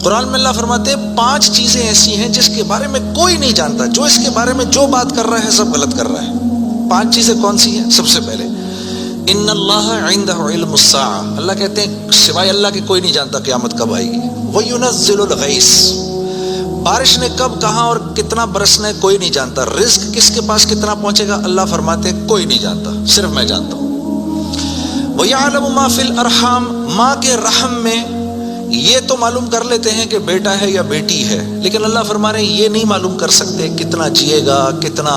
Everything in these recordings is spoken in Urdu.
قرآن میں اللہ فرماتے ہیں 5 چیزیں ایسی ہیں جس کے بارے میں کوئی نہیں جانتا، جو اس کے بارے میں جو بات کر رہا ہے سب غلط کر رہا ہے۔ 5 چیزیں کون سی ہیں؟ سب سے پہلے ان اللہ عندہ علم الساعہ، اللہ کہتے ہیں سوائے اللہ کے کوئی نہیں جانتا قیامت کب آئے گی۔ وَيُنَزِّلُ الْغَيْثَ، بارش نے کب کہاں اور کتنا برسنا ہے کوئی نہیں جانتا۔ رزق کس کے پاس کتنا پہنچے گا اللہ فرماتے ہیں کوئی نہیں جانتا، صرف میں جانتا ہوں۔ وَيَعْلَمُ مَا فِي الْأَرْحَامِ، ماں کے رحم میں یہ تو معلوم کر لیتے ہیں کہ بیٹا ہے یا بیٹی ہے، لیکن اللہ فرما رہے ہیں یہ نہیں معلوم کر سکتے کتنا جیے گا، کتنا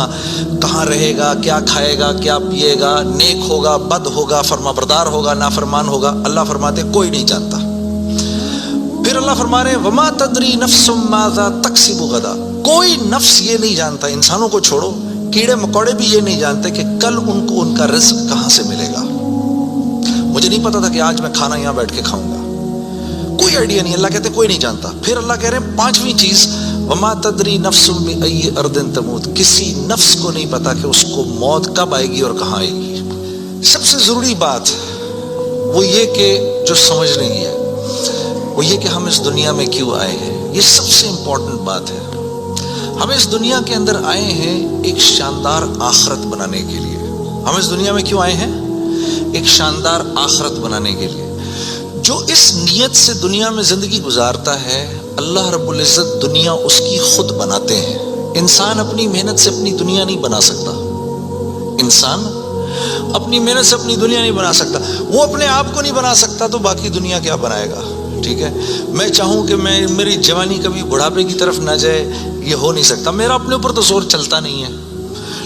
کہاں رہے گا، کیا کھائے گا، کیا پیے گا، نیک ہوگا، بد ہوگا، فرما بردار ہوگا، نافرمان ہوگا، اللہ فرماتے ہیں کوئی نہیں جانتا۔ پھر اللہ فرما رہے ہیں وما تدری نفس ماذا تکسب غدا، کوئی نفس یہ نہیں جانتا، انسانوں کو چھوڑو، کیڑے مکوڑے بھی یہ نہیں جانتے کہ کل ان کو ان کا رزق کہاں سے ملے گا۔ مجھے نہیں پتا تھا کہ آج میں کھانا یہاں بیٹھ کے کھاؤں گا، کوئی آئیڈیا نہیں، اللہ کہتے کوئی نہیں جانتا۔ پھر اللہ کہہ رہے ہیں 5ویں چیز وما تدری نفس بأی ارض تموت، کسی نفس کو نہیں پتا کہ اس کو موت کب آئے گی اور کہاں آئے گی۔ سب سے ضروری بات وہ یہ کہ جو سمجھ نہیں ہے وہ یہ کہ ہم اس دنیا میں کیوں آئے ہیں، یہ سب سے امپورٹنٹ بات ہے۔ ہم اس دنیا کے اندر آئے ہیں ایک شاندار آخرت بنانے کے لیے۔ ہم اس دنیا میں کیوں آئے ہیں؟ ایک شاندار آخرت بنانے کے لیے۔ جو اس نیت سے دنیا میں زندگی گزارتا ہے اللہ رب العزت دنیا اس کی خود بناتے ہیں۔ انسان اپنی محنت سے اپنی دنیا نہیں بنا سکتا، انسان اپنی محنت سے اپنی دنیا نہیں بنا سکتا، وہ اپنے آپ کو نہیں بنا سکتا تو باقی دنیا کیا بنائے گا؟ ٹھیک ہے، میں چاہوں کہ میری جوانی کبھی بڑھاپے کی طرف نہ جائے، یہ ہو نہیں سکتا، میرا اپنے اوپر تو زور چلتا نہیں ہے،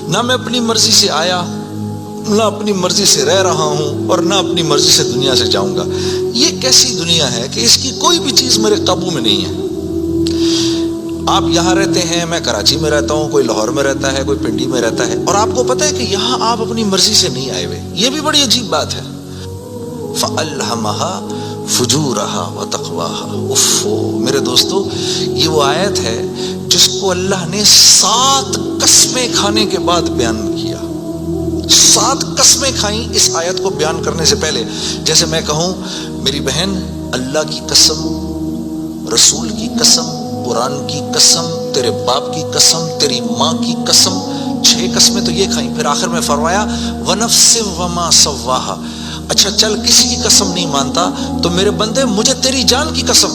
نہ میں اپنی مرضی سے آیا، نہ اپنی مرضی سے رہ رہا ہوں، اور نہ اپنی مرضی سے دنیا سے جاؤں گا۔ یہ کیسی دنیا ہے کہ اس کی کوئی بھی چیز میرے قابو میں نہیں ہے۔ آپ یہاں رہتے ہیں، میں کراچی میں رہتا ہوں، کوئی لاہور میں رہتا ہے، کوئی پنڈی میں رہتا ہے، اور آپ کو پتہ ہے کہ یہاں آپ اپنی مرضی سے نہیں آئے ہوئے، یہ بھی بڑی عجیب بات ہے۔ فَأَلْهَمَهَا فُجُورَهَا وَتَقْوَاهَا، اوف میرے دوستو، یہ وہ آیت ہے جس کو اللہ نے 7 قسمیں کھانے کے بعد بیان کیا۔ 7 قسمیں کھائیں اس آیت کو بیان کرنے سے پہلے، جیسے میں کہوں میری بہن اللہ کی قسم، رسول کی قسم، قرآن کی قسم، تیرے باپ کی قسم، تیری ماں کی قسم، 6 قسمیں تو یہ کھائیں۔ پھر آخر میں فرمایا وَنَفْسٍ وَمَا سَوَّاهَا، اچھا چل کسی کی قسم نہیں مانتا تو میرے بندے مجھے تیری جان کی قسم،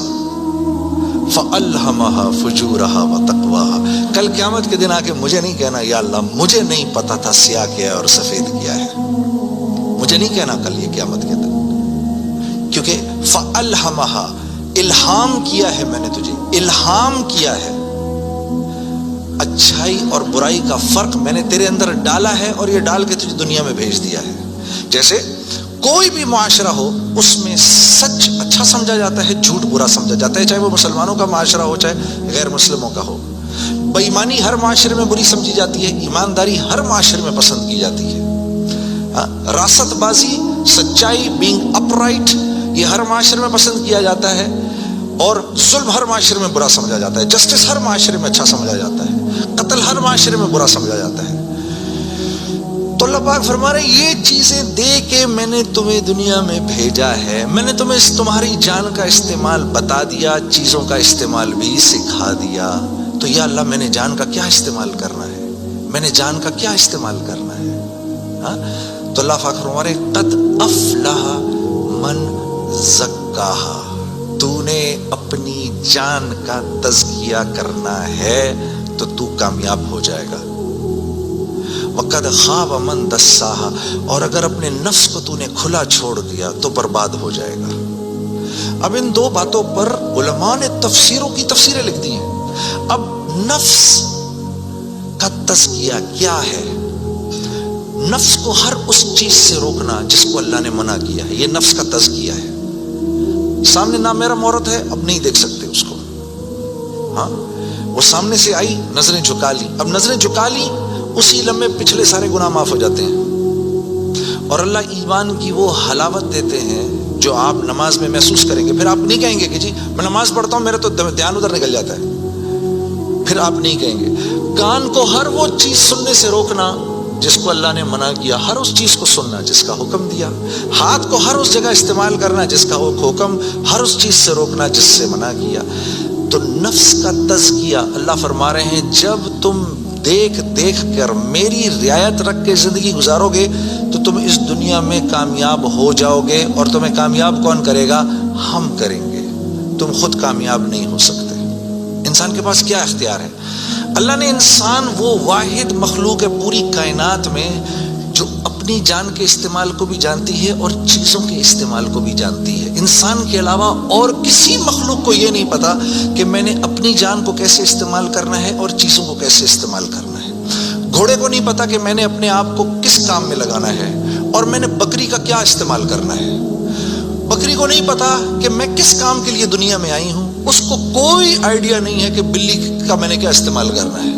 فَأَلْهَمَهَا فُجُورَهَا وَتَقْوَاهَا، کل قیامت کے دن آ کے مجھے نہیں کہنا یا اللہ مجھے نہیں پتا تھا سیاہ کیا ہے اور سفید کیا ہے، مجھے نہیں کہنا کل یہ قیامت کے دن، کیونکہ فَأَلْهَمَهَا، الہام کیا ہے میں نے تجھے، الہام کیا ہے، اچھائی اور برائی کا فرق میں نے تیرے اندر ڈالا ہے اور یہ ڈال کے تجھے دنیا میں بھیج دیا ہے۔ جیسے کوئی بھی معاشرہ ہو اس میں سچ اچھا سمجھا جاتا ہے، جھوٹ برا سمجھا جاتا ہے، چاہے وہ مسلمانوں کا معاشرہ ہو چاہے غیر مسلموں کا ہو۔ بے ایمانی ہر معاشرے میں بری سمجھی جاتی ہے، ایمانداری ہر معاشرے میں پسند کی جاتی ہے۔ راست بازی، سچائی، بینگ اپ رائٹ، یہ ہر معاشرے میں پسند کیا جاتا ہے، اور ظلم ہر معاشرے میں برا سمجھا جاتا ہے، جسٹس ہر معاشرے میں اچھا سمجھا جاتا ہے، قتل ہر معاشرے میں برا سمجھا جاتا ہے۔ تو اللہ پاک فرما رہے ہیں یہ چیزیں دے کے میں نے تمہیں دنیا میں بھیجا ہے، میں نے تمہیں تمہاری جان کا استعمال بتا دیا، چیزوں کا استعمال بھی سکھا دیا، تو یا اللہ میں نے جان کا کیا استعمال کرنا ہے، میں نے جان کا کیا استعمال کرنا ہے؟ تو اللہ پاک فرما رہے ہیں قد افلح من زکاہا، تو نے اپنی جان کا تزکیہ کرنا ہے تو تو کامیاب ہو جائے گا۔ وَقَدْ خَابَ مَنْ دَسَّاهَا، اور اگر اپنے نفس کو تو نے کھلا چھوڑ دیا تو برباد ہو جائے گا۔ اب ان 2 باتوں پر علماء نے تفسیروں کی تفسیریں لکھ دی ہیں۔ اب نفس کا تزکیہ کیا ہے؟ نفس کو ہر اس چیز سے روکنا جس کو اللہ نے منع کیا ہے، یہ نفس کا تزکیہ ہے۔ سامنے نامحرم عورت ہے، اب نہیں دیکھ سکتے اس کو، ہاں وہ سامنے سے آئی، نظریں جھکا لی، اب نظریں جھکا لی اسی لمحے پچھلے سارے گناہ معاف ہو جاتے ہیں، اور اللہ ایمان کی وہ حلاوت دیتے ہیں جو آپ نماز میں محسوس کریں گے۔ پھر آپ نہیں کہیں گے کہ جی میں نماز پڑھتا ہوں میرا تو دھیان ادھر نکل جاتا ہے، پھر آپ نہیں کہیں گے۔ کان کو ہر وہ چیز سننے سے روکنا جس کو اللہ نے منع کیا، ہر اس چیز کو سننا جس کا حکم دیا، ہاتھ کو ہر اس جگہ استعمال کرنا جس کا حکم، ہر اس چیز سے روکنا جس سے منع کیا۔ تو نفس کا تزکیہ اللہ فرما رہے ہیں جب تم دیکھ دیکھ کر میری رعایت رکھ کے زندگی گزارو گے تو تم اس دنیا میں کامیاب ہو جاؤ گے، اور تمہیں کامیاب کون کرے گا؟ ہم کریں گے، تم خود کامیاب نہیں ہو سکتے۔ انسان کے پاس کیا اختیار ہے؟ اللہ نے انسان وہ واحد مخلوق ہے پوری کائنات میں جو اپنی جان کے استعمال کو بھی جانتی ہے اور چیزوں کے استعمال کو بھی جانتی ہے۔ انسان کے علاوہ اور کسی مخلوق کو یہ نہیں پتا کہ میں نے اپنی جان کو کیسے استعمال کرنا ہے اور چیزوں کو کیسے استعمال کرنا ہے۔ گھوڑے کو نہیں پتا کہ میں نے اپنے آپ کو کس کام میں لگانا ہے اور میں نے بکری کا کیا استعمال کرنا ہے۔ بکری کو نہیں پتا کہ میں کس کام کے لیے دنیا میں آئی ہوں، اس کو کوئی آئیڈیا نہیں ہے کہ بلی کا میں نے کیا استعمال کرنا ہے۔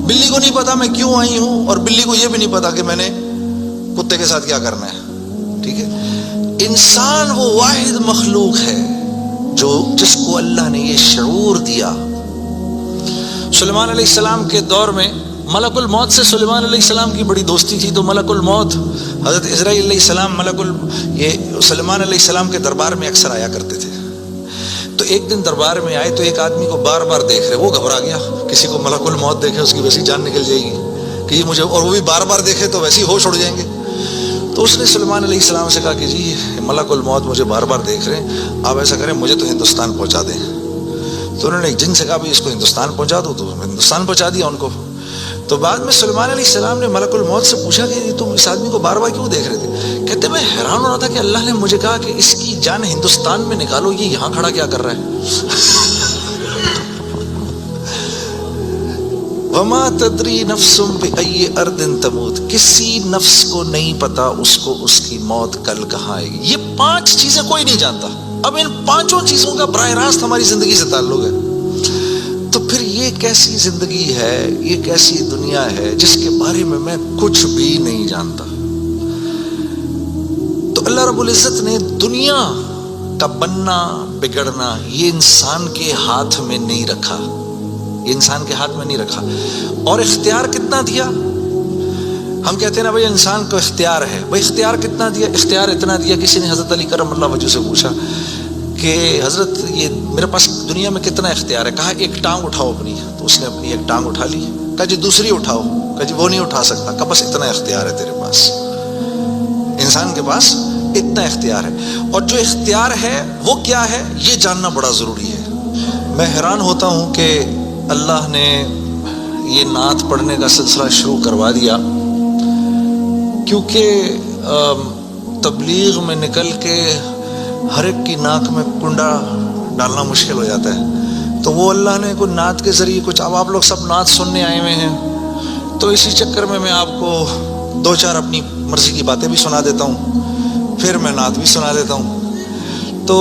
بلی کو نہیں پتا میں کیوں آئی ہوں، اور بلی کو یہ بھی نہیں پتا کہ میں نے کتے کے ساتھ کیا کرنا ہے۔ ٹھیک ہے، انسان وہ واحد مخلوق ہے جس کو اللہ نے یہ شعور دیا۔ سلیمان علیہ السلام کے دور میں ملک الموت سے سلیمان علیہ السلام کی بڑی دوستی تھی، تو ملک الموت حضرت اسرائیل علیہ السلام یہ سلیمان علیہ السلام کے دربار میں اکثر آیا کرتے تھے۔ تو ایک دن دربار میں آئے تو ایک آدمی کو بار بار دیکھ رہے، وہ گھبرا گیا۔ کسی کو ملک الموت دیکھے اس کی ویسی جان نکل جائے گی کہ یہ مجھے، اور وہ بھی بار بار دیکھے تو ویسے ہی ہوش اڑ جائیں گے۔ تو اس نے سلیمان علیہ السلام سے کہا کہ جی ملک الموت مجھے بار بار دیکھ رہے ہیں، آپ ایسا کریں مجھے تو ہندوستان پہنچا دیں۔ تو انہوں نے ایک جن سے کہا بھی اس کو ہندوستان پہنچا دو، تو ہندوستان پہنچا دیا ان کو۔ تو بعد میں سلیمان علیہ السلام نے ملک الموت سے پوچھا کہ تم اس آدمی کو بار بار کیوں دیکھ رہے تھے؟ کہتے میں حیران ہو رہا تھا کہ اللہ نے مجھے کہا کہ اس کی جان ہندوستان میں نکالو، یہ یہاں کھڑا کیا کر رہا ہے؟ وما تدری نفس بأی ارض تموت، کسی نفس کو نہیں پتا اس کو اس کی موت کل کہاں آئے گی۔ یہ 5 چیزیں کوئی نہیں جانتا۔ اب ان 5 چیزوں کا براہ راست ہماری زندگی سے تعلق ہے۔ تو پھر یہ کیسی زندگی ہے، یہ کیسی دنیا ہے جس کے بارے میں کچھ بھی نہیں جانتا؟ تو اللہ رب العزت نے دنیا کا بننا بگڑنا یہ انسان کے ہاتھ میں نہیں رکھا، یہ انسان کے ہاتھ میں نہیں رکھا۔ اور اختیار کتنا دیا؟ ہم کہتے ہیں نا بھائی انسان کو اختیار ہے، بھائی اختیار کتنا دیا؟ اختیار اتنا دیا، کسی نے حضرت علی کرم اللہ وجہ سے پوچھا کہ حضرت یہ میرے پاس دنیا میں کتنا اختیار ہے؟ کہا ایک ٹانگ اٹھاؤ اپنی، تو اس نے اپنی ایک ٹانگ اٹھا لی۔ کہا جی دوسری اٹھاؤ، کہا جی وہ نہیں اٹھا سکتا۔ کہا بس اتنا اختیار ہے تیرے پاس، انسان کے پاس اتنا اختیار ہے۔ اور جو اختیار ہے وہ کیا ہے یہ جاننا بڑا ضروری ہے۔ میں حیران ہوتا ہوں کہ اللہ نے یہ نعت پڑھنے کا سلسلہ شروع کروا دیا، کیونکہ تبلیغ میں نکل کے ہر ایک کی ناک میں کنڈا ڈالنا مشکل ہو جاتا ہے۔ تو وہ اللہ نے کوئی نعت کے ذریعے کچھ، اب آپ لوگ سب نعت سننے آئے ہوئے ہیں، تو اسی چکر میں آپ کو 2-4 اپنی مرضی کی باتیں بھی سنا دیتا ہوں، پھر میں نعت بھی سنا دیتا ہوں۔ تو